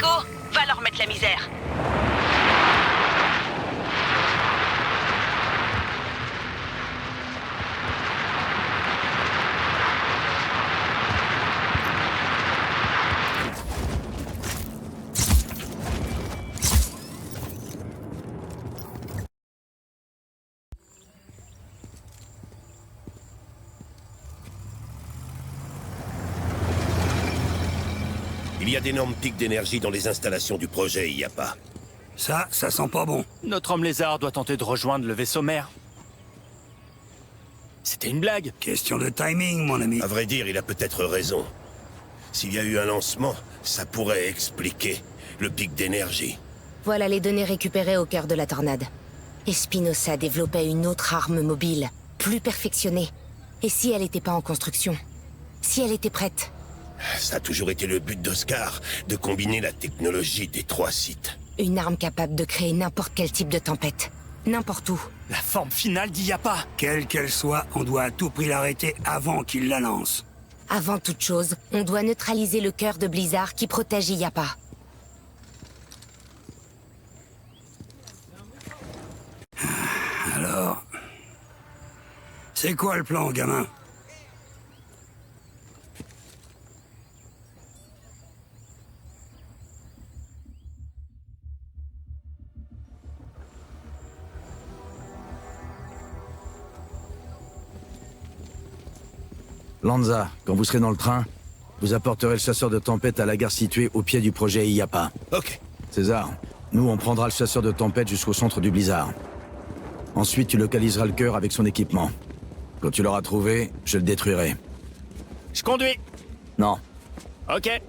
Rico, va leur mettre la misère. Il y a d'énormes pics d'énergie dans les installations du projet IAPA. Ça sent pas bon. Notre homme lézard doit tenter de rejoindre le vaisseau mère. C'était une blague. Question de timing, mon ami. À vrai dire, il a peut-être raison. S'il y a eu un lancement, ça pourrait expliquer le pic d'énergie. Voilà les données récupérées au cœur de la tornade. Espinosa développait une autre arme mobile, plus perfectionnée. Et si elle n'était pas en construction? Si elle était prête? Ça a toujours été le but d'Oscar, de combiner la technologie des 3 sites. Une arme capable de créer n'importe quel type de tempête. N'importe où. La forme finale d'IAPA. Quelle qu'elle soit, on doit à tout prix l'arrêter avant qu'il la lance. Avant toute chose, on doit neutraliser le cœur de Blizzard qui protège IAPA. Alors... C'est quoi le plan, gamin? Lanza, quand vous serez dans le train, vous apporterez le chasseur de tempête à la gare située au pied du projet IAPA. Ok. César, nous on prendra le chasseur de tempête jusqu'au centre du blizzard. Ensuite tu localiseras le cœur avec son équipement. Quand tu l'auras trouvé, je le détruirai. Je conduis. Non. Ok.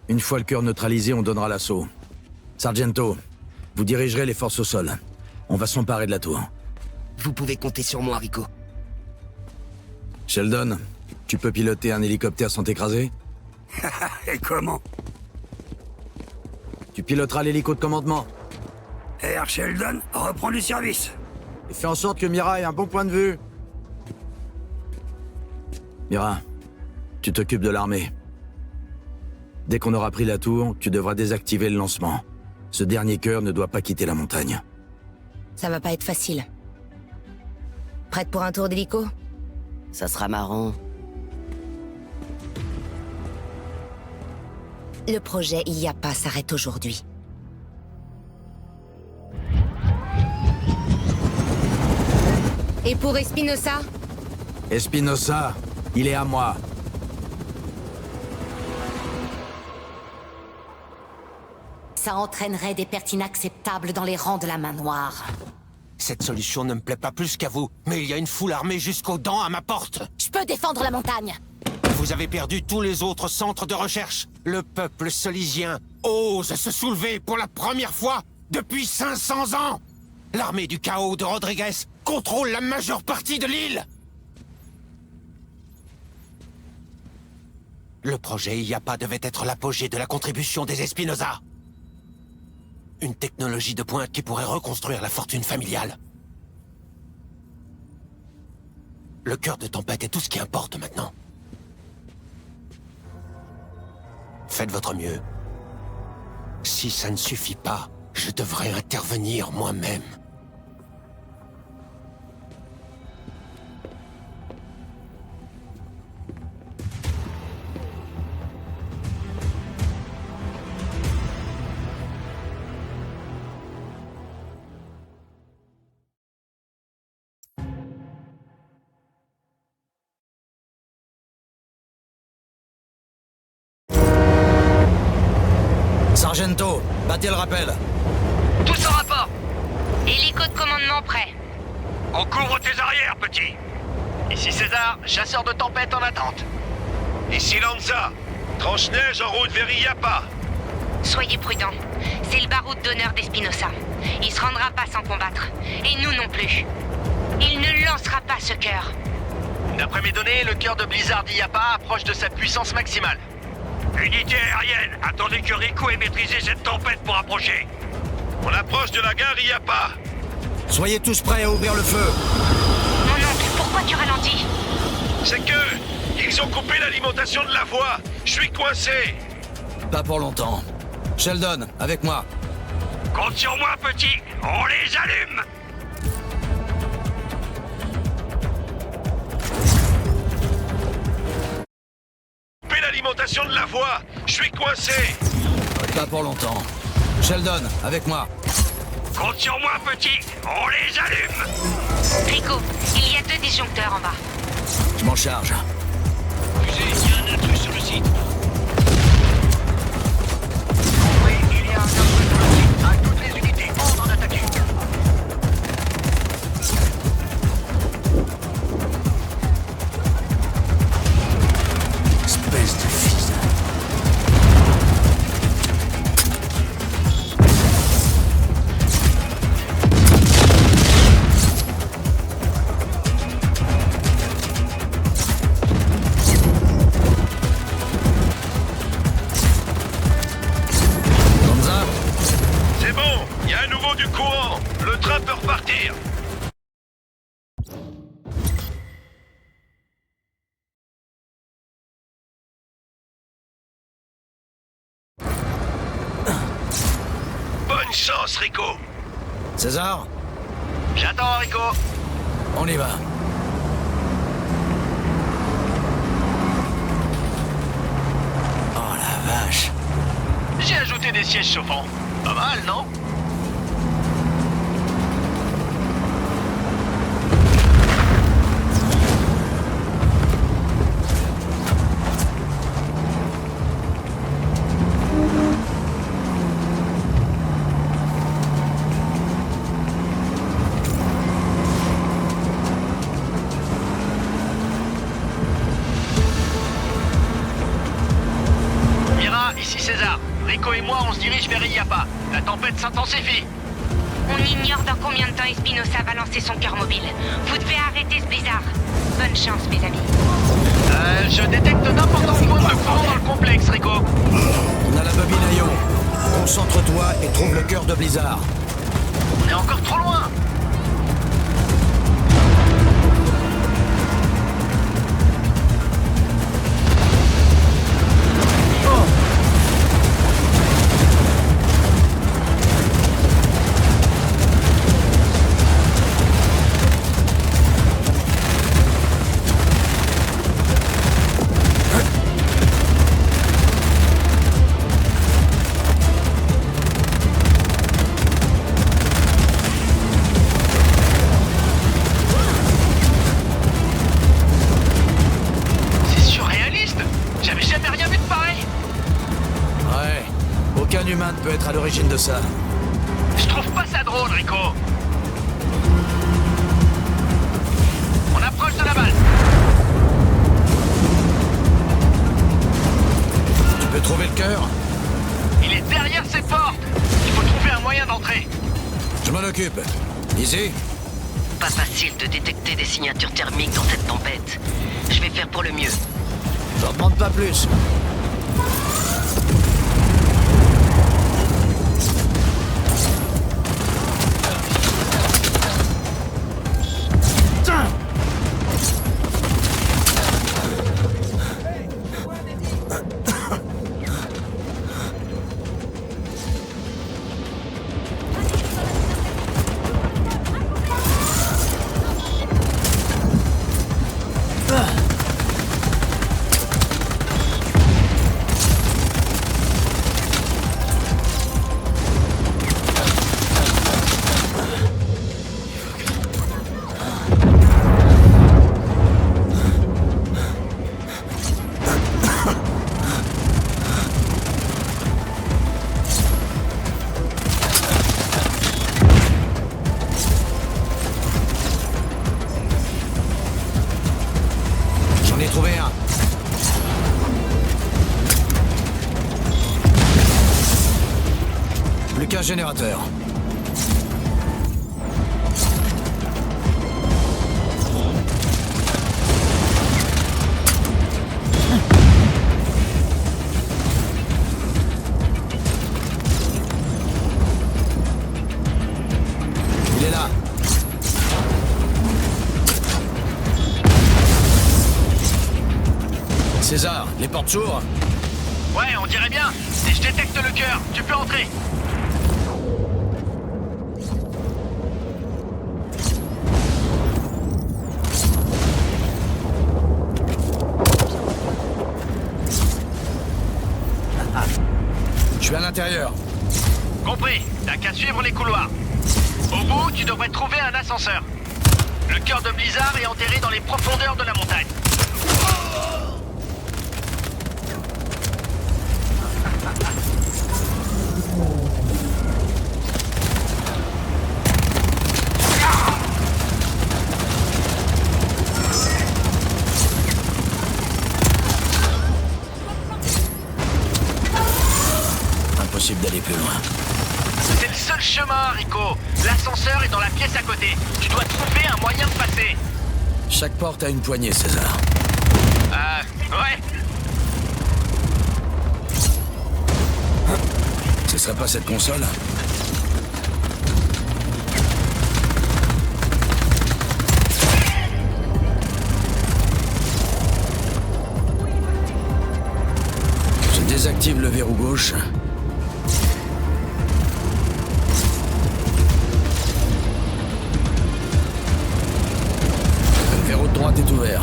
Une fois le cœur neutralisé, on donnera l'assaut. Sargento, vous dirigerez les forces au sol. On va s'emparer de la tour. Vous pouvez compter sur moi, Rico. Sheldon, tu peux piloter un hélicoptère sans t'écraser? Et comment? Tu piloteras l'hélico de commandement. Air Sheldon, reprends du service. Et fais en sorte que Mira ait un bon point de vue. Mira, tu t'occupes de l'armée. Dès qu'on aura pris la tour, tu devras désactiver le lancement. Ce dernier cœur ne doit pas quitter la montagne. Ça va pas être facile. Prête pour un tour d'hélico? Ça sera marrant. Le projet IAPA s'arrête aujourd'hui. Et pour Espinosa? Espinosa, il est à moi. Ça entraînerait des pertes inacceptables dans les rangs de la main noire. Cette solution ne me plaît pas plus qu'à vous, mais il y a une foule armée jusqu'aux dents à ma porte. Je peux défendre la montagne. Vous avez perdu tous les autres centres de recherche. Le peuple solysien ose se soulever pour la première fois depuis 500 ans. L'armée du chaos de Rodriguez contrôle la majeure partie de l'île. Le projet IAPA devait être l'apogée de la contribution des Espinosa. Une technologie de pointe qui pourrait reconstruire la fortune familiale. Le cœur de tempête est tout ce qui importe maintenant. Faites votre mieux. Si ça ne suffit pas, je devrais intervenir moi-même. Sargento, battez le rappel. Tous en rapport. Hélico de commandement prêt. On couvre tes arrières, petit. Ici César, chasseur de tempête en attente. Ici Lanza, tranche-neige en route vers IAPA. Soyez prudents. C'est le baroud d'honneur d'Espinosa. Il se rendra pas sans combattre. Et nous non plus. Il ne lancera pas ce cœur. D'après mes données, le cœur de Blizzard d'IAPA approche de sa puissance maximale. Unité aérienne, attendez que Rico ait maîtrisé cette tempête pour approcher. On approche de la gare IAPA. Soyez tous prêts à ouvrir le feu. Mon oncle, pourquoi tu ralentis? C'est que... ils ont coupé l'alimentation de la voie. Je suis coincé. Pas pour longtemps. Sheldon, avec moi. Compte sur moi, petit. On les allume. Coupez l'alimentation de la voie. Je suis coincé. Pas pour longtemps. Sheldon, avec moi. Compte sur moi, petit. On les allume. Rico, il y a 2 disjoncteurs en bas. Je m'en charge. Il y a un intrus sur le site. Il y a un intrus sur le site. À toutes les unités, ordre d'attaquer. Espèce de fils. C'est bon, il y a à nouveau du courant. Le train peut repartir. Bonne chance, Rico. César, J'attends, Rico. on y va. Oh la vache. J'ai ajouté des sièges chauffants. Pas mal, non? Mira, ici César. Rico et moi, on se dirige vers Illapa. La tempête s'intensifie. On ignore dans combien de temps Espinosa va lancer son cœur mobile. Vous devez arrêter ce blizzard. Bonne chance, mes amis. Je détecte d'importants points de courant dans le complexe, Rico. On a la bobine à ion. Concentre-toi et trouve le cœur de Blizzard. On est encore trop loin. C'est surréaliste. J'avais jamais rien vu de pareil. Ouais. Aucun humain ne peut être à l'origine de ça. Je trouve pas ça drôle, Rico. On approche de la balle. Tu peux trouver le cœur? Il est derrière ces portes. Il faut trouver un moyen d'entrer. Je m'en occupe. Easy? Pas facile de détecter des signatures thermiques dans cette tempête. Je vais faire pour le mieux. J'en demande pas plus. J'en ai trouvé un. Plus qu'un générateur. Il est là. César, les portes s'ouvrent. Ouais, on dirait bien. Et je détecte le cœur. Tu peux entrer. Je suis à l'intérieur. Compris. T'as qu'à suivre les couloirs. Au bout, tu devrais trouver un ascenseur. Le cœur de Blizzard est enterré dans les profondeurs de la montagne. Impossible d'aller plus loin. C'est le seul chemin, Rico. L'ascenseur est dans la pièce à côté. Tu dois trouver un moyen de passer. Chaque porte a une poignée, César. Ouais. Ce serait pas cette console? Je désactive le verrou gauche. Le verrou de droite est ouvert.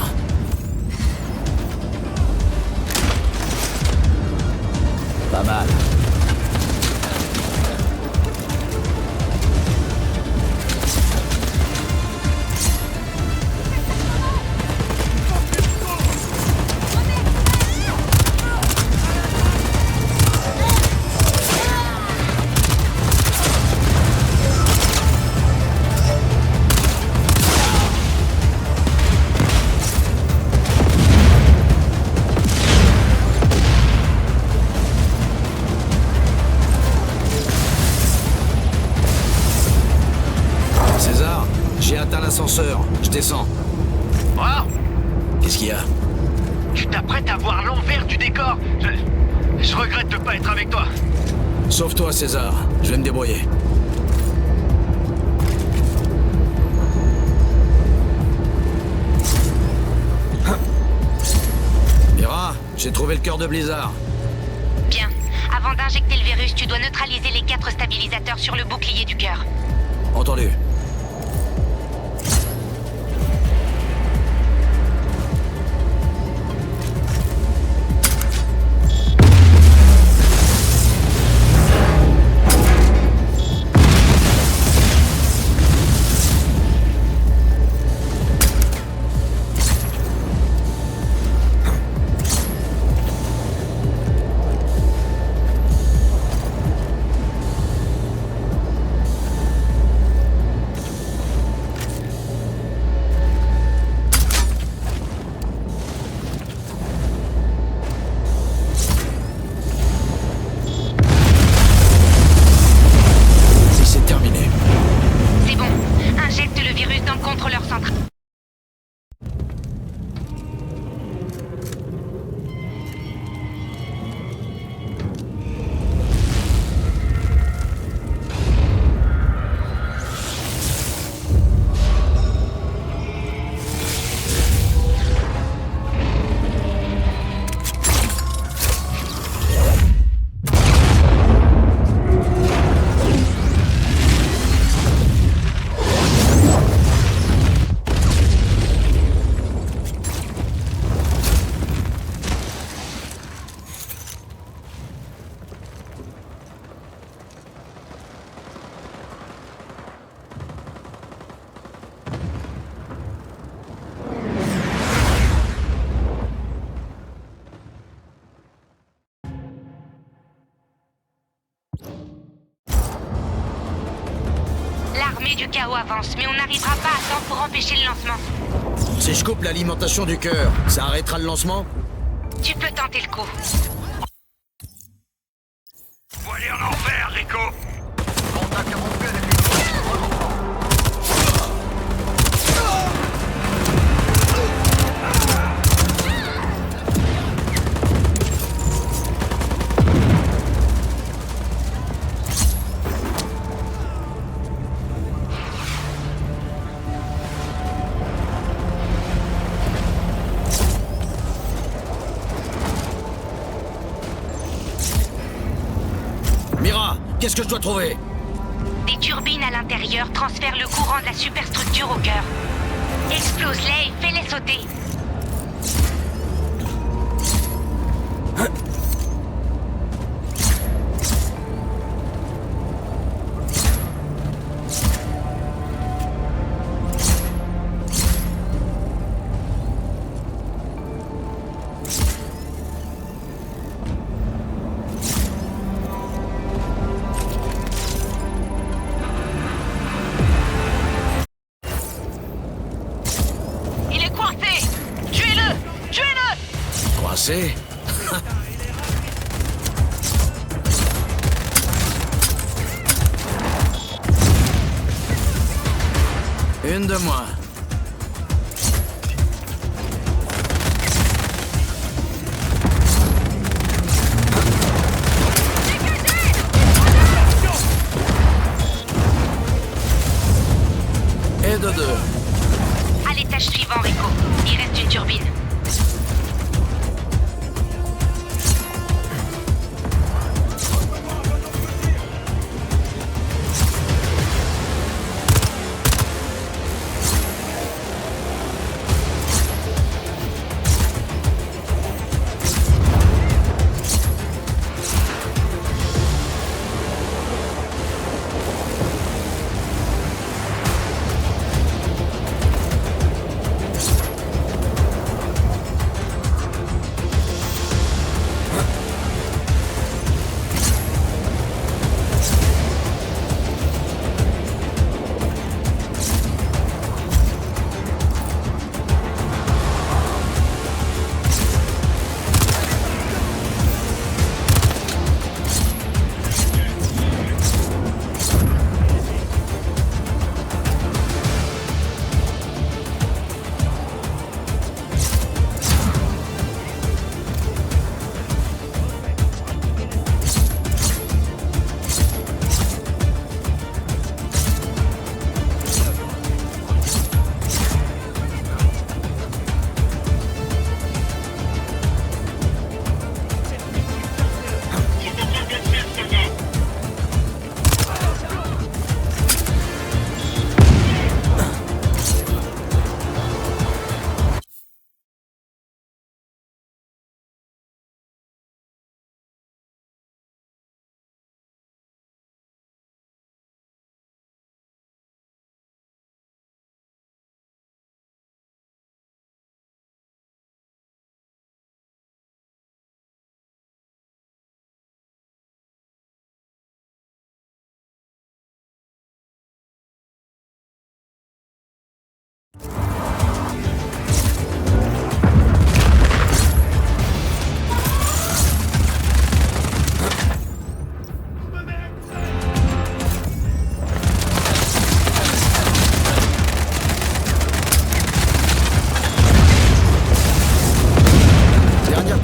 Pas mal. César, j'ai atteint l'ascenseur. Je descends. Wow. Qu'est-ce qu'il y a? Tu t'apprêtes à voir l'envers du décor. Je regrette de pas être avec toi. Sauve-toi, César. Je vais me débrouiller. Mira, j'ai trouvé le cœur de Blizzard. Bien. Avant d'injecter le virus, tu dois neutraliser les 4 stabilisateurs sur le bouclier du cœur. Entendu. C'est terminé. C'est bon. Injecte le virus dans le contrôleur central. L'armée du chaos avance, mais on n'arrivera pas à temps pour empêcher le lancement. Si je coupe l'alimentation du cœur, ça arrêtera le lancement? Tu peux tenter le coup. Faut aller en enfer, Rico. Contact rompu avec les regroupement. Qu'est-ce que je dois trouver? Des turbines à l'intérieur transfèrent le courant de la superstructure au cœur. Explose-les et fais-les sauter. Il est coincé! Tuez-le! Tuez-le! Coincé? Une de moins. Et de deux. À l'étage suivant, Rico. Il reste une turbine.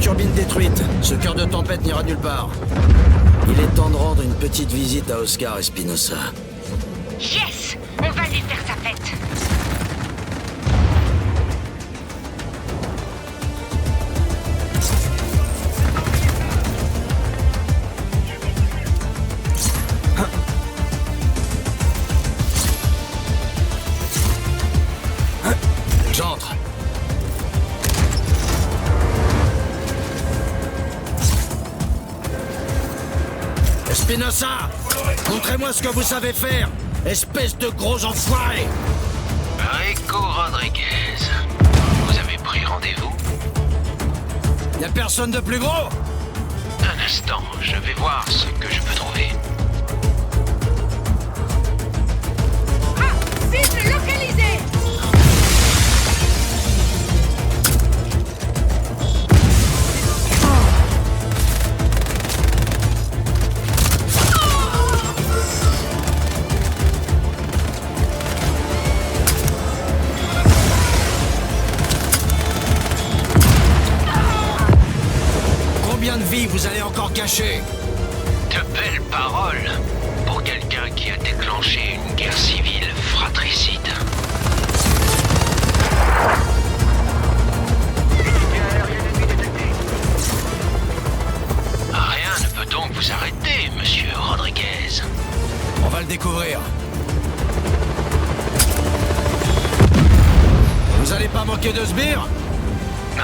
Turbine détruite. Ce cœur de tempête n'ira nulle part. Il est temps de rendre une petite visite à Oscar Espinosa. Yes! On va lui faire sa fête. J'entre. Espinosa, montrez-moi ce que vous savez faire, espèce de gros enfoiré. Rico Rodriguez, vous avez pris rendez-vous? Y a personne de plus gros? Un instant, je vais voir ce que je peux trouver. Ah! Cible localisée! Combien de vies vous allez encore cacher? De belles paroles pour quelqu'un qui a déclenché une guerre civile fratricide. Rien ne peut donc vous arrêter, monsieur Rodriguez. pas manqué de sbires? Non,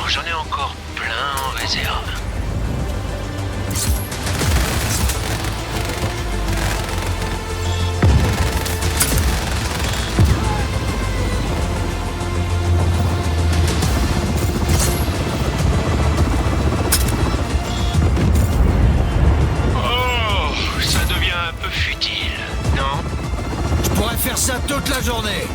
j'en ai encore plein en réserve. Oh, ça devient un peu futile, non? Je pourrais faire ça toute la journée.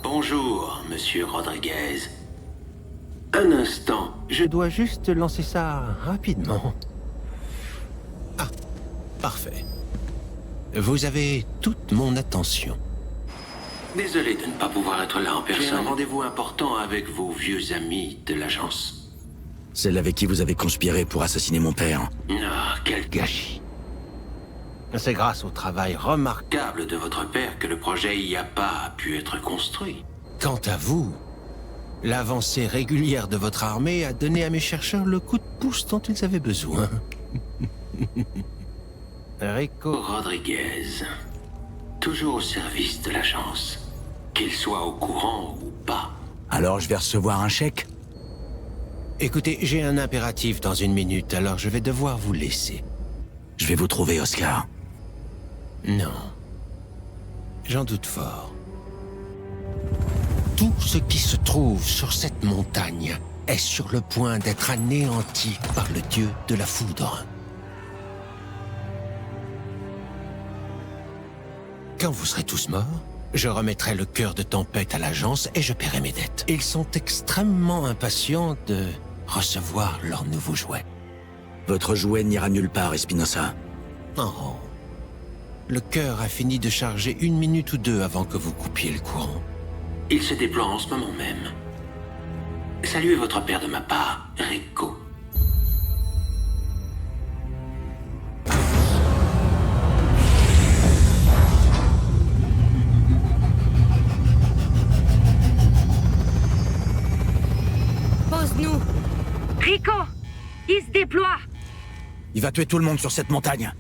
Bonjour, monsieur Rodriguez. Un instant, je dois juste lancer ça rapidement. Ah, parfait. Vous avez toute mon attention. Désolé de ne pas pouvoir être là en personne. J'ai un rendez-vous important avec vos vieux amis de l'agence. Celle avec qui vous avez conspiré pour assassiner mon père. Ah, quel gâchis. C'est grâce au travail remarquable De votre père que le projet IAPA a pu être construit. Quant à vous, l'avancée régulière de votre armée a donné à mes chercheurs le coup de pouce dont ils avaient besoin. Rico Rodriguez, toujours au service de l'agence, qu'il soit au courant ou pas. Alors je vais recevoir un chèque? Écoutez, j'ai un impératif dans 1 minute, alors je vais devoir vous laisser. Je vais vous trouver, Oscar. Non. J'en doute fort. Tout ce qui se trouve sur cette montagne est sur le point d'être anéanti par le dieu de la foudre. Quand vous serez tous morts, je remettrai le cœur de tempête à l'agence et je paierai mes dettes. Ils sont extrêmement impatients de recevoir leur nouveau jouet. Votre jouet n'ira nulle part, Espinosa. Oh. Le cœur a fini de charger 1 minute ou 2 avant que vous coupiez le courant. Il se déploie en ce moment même. Saluez votre père de ma part, Rico. Pose-nous. Rico, il se déploie. Il va tuer tout le monde sur cette montagne.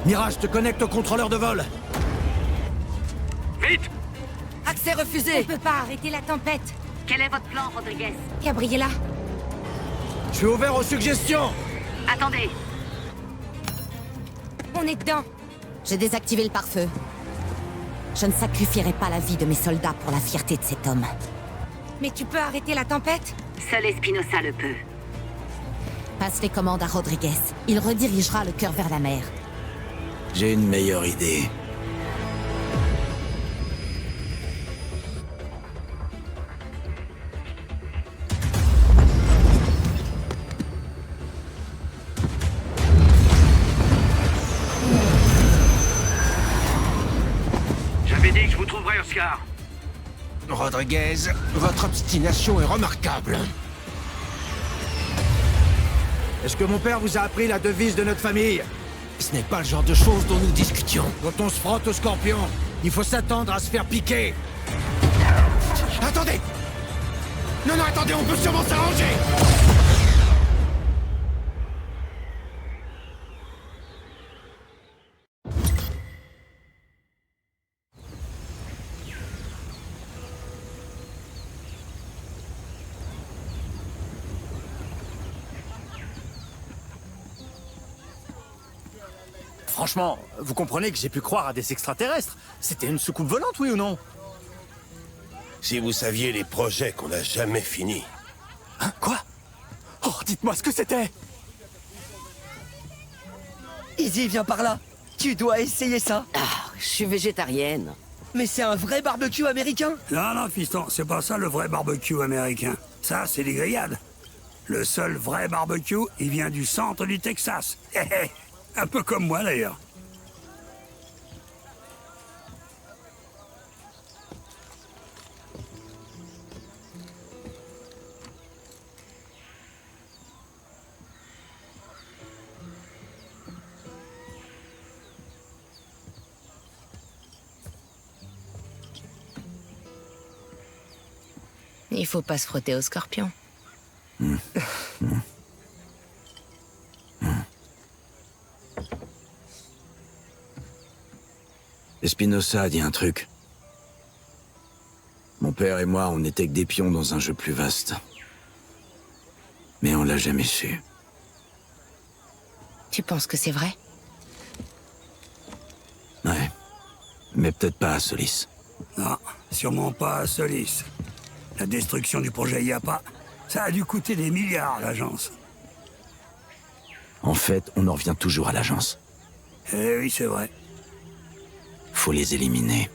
Mirage, te connecte au contrôleur de vol. Vite! Accès refusé. On peut pas arrêter la tempête. Quel est votre plan, Rodriguez? Gabriella, Je suis ouvert aux suggestions. Attendez. on est dedans. J'ai désactivé le pare-feu. Je ne sacrifierai pas la vie de mes soldats pour la fierté de cet homme. Mais tu peux arrêter la tempête? Seul Espinosa le peut. Passe les commandes à Rodriguez. Il redirigera le cœur vers la mer. J'ai une meilleure idée. J'avais dit que je vous trouverais, Oscar. Rodriguez, votre obstination est remarquable. Est-ce que mon père vous a appris la devise de notre famille? Ce n'est pas le genre de choses dont nous discutions. Quand on se frotte au scorpion, il faut s'attendre à se faire piquer. Attendez! Non, non, attendez, on peut sûrement s'arranger! Franchement, vous comprenez que j'ai pu croire à des extraterrestres. C'était une soucoupe volante, oui ou non? Si vous saviez les projets qu'on n'a jamais finis. Quoi? Oh, dites-moi ce que c'était! Izzy, viens par là. Tu dois essayer ça. Ah, je suis végétarienne. Mais c'est un vrai barbecue américain. Non, non, fiston, c'est pas ça le vrai barbecue américain. Ça, c'est des grillades. Le seul vrai barbecue, il vient du centre du Texas. Un peu comme moi, d'ailleurs. Il faut pas se frotter aux scorpions. Espinosa a dit un truc. Mon père et moi, on n'était que des pions dans un jeu plus vaste. Mais on l'a jamais su. Tu penses que c'est vrai? Ouais. Mais peut-être pas à Solis. Non, sûrement pas à Solis. La destruction du projet IAPA, ça a dû coûter des milliards à l'agence. En fait, on en revient toujours à l'agence. Eh oui, c'est vrai. Faut les éliminer.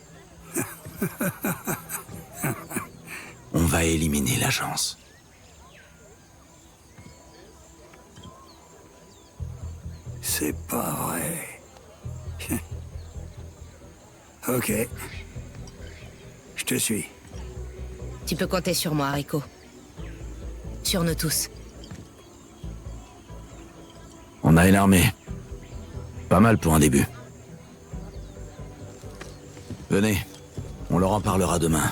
On va éliminer l'agence. C'est pas vrai. Ok. Je te suis. Tu peux compter sur moi, Rico. Sur nous tous. On a une armée. Pas mal pour un début. Venez, on leur en parlera demain.